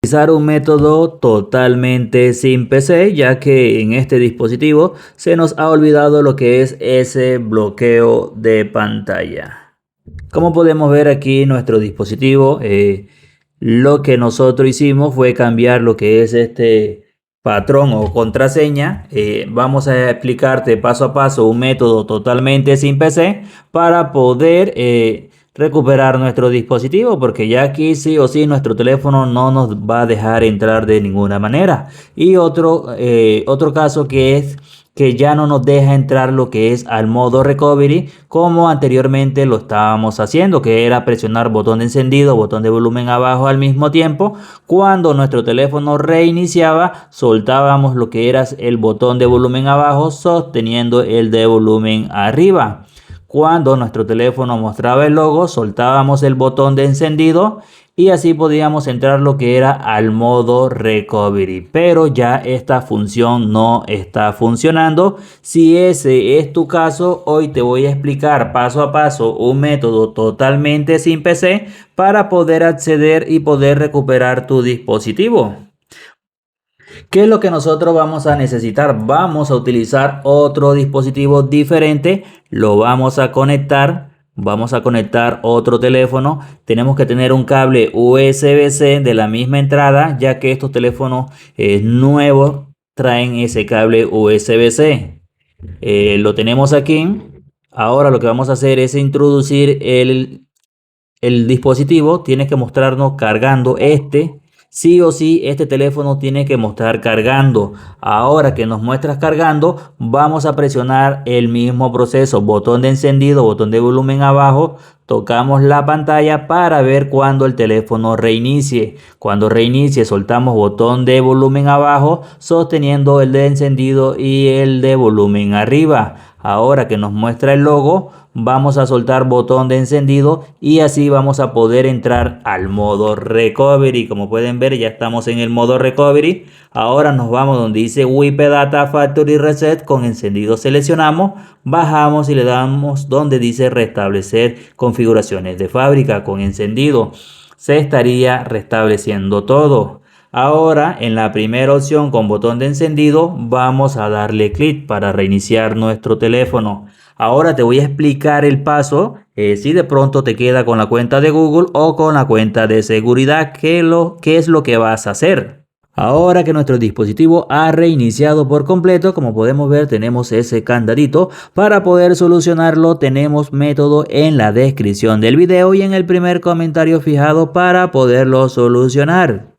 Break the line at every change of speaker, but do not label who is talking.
Utilizar un método totalmente sin PC, ya que en este dispositivo se nos ha olvidado lo que es ese bloqueo de pantalla. Como podemos ver aquí en nuestro dispositivo, lo que nosotros hicimos fue cambiar lo que es este patrón o contraseña. Vamos a explicarte paso a paso un método totalmente sin PC para poder recuperar nuestro dispositivo, porque ya aquí sí o sí nuestro teléfono no nos va a dejar entrar de ninguna manera. Y otro caso que es que ya no nos deja entrar lo que es al modo recovery como anteriormente lo estábamos haciendo, que era presionar botón de encendido, botón de volumen abajo al mismo tiempo. Cuando nuestro teléfono reiniciaba, soltábamos lo que era el botón de volumen abajo sosteniendo el de volumen arriba. Cuando nuestro teléfono mostraba el logo, soltábamos el botón de encendido y así podíamos entrar lo que era al modo recovery. Pero ya esta función no está funcionando. Si ese es tu caso, hoy te voy a explicar paso a paso un método totalmente sin PC para poder acceder y poder recuperar tu dispositivo. ¿Qué es lo que nosotros vamos a necesitar? Vamos a utilizar otro dispositivo diferente, lo vamos a conectar otro teléfono. Tenemos que tener un cable USB-C de la misma entrada, ya que estos teléfonos nuevos traen ese cable USB-C. Lo tenemos aquí. Ahora lo que vamos a hacer es introducir el dispositivo. Tiene que mostrarnos cargando este. Sí o sí, este teléfono tiene que mostrar cargando. Ahora que nos muestras cargando, vamos a presionar el mismo proceso. Botón de encendido, botón de volumen abajo. Tocamos la pantalla para ver cuando el teléfono reinicie. Cuando reinicie, soltamos botón de volumen abajo, sosteniendo el de encendido y el de volumen arriba. Ahora que nos muestra el logo, vamos a soltar botón de encendido y así vamos a poder entrar al modo recovery. Como pueden ver, ya estamos en el modo recovery. Ahora nos vamos donde dice WIP Data Factory Reset. Con encendido seleccionamos, bajamos y le damos donde dice restablecer configuraciones de fábrica. Con encendido se estaría restableciendo todo. Ahora en la primera opción con botón de encendido vamos a darle clic para reiniciar nuestro teléfono. Ahora te voy a explicar el paso, si de pronto te queda con la cuenta de Google o con la cuenta de seguridad, qué es lo que vas a hacer. Ahora que nuestro dispositivo ha reiniciado por completo, como podemos ver tenemos ese candadito. Para poder solucionarlo tenemos método en la descripción del video y en el primer comentario fijado para poderlo solucionar.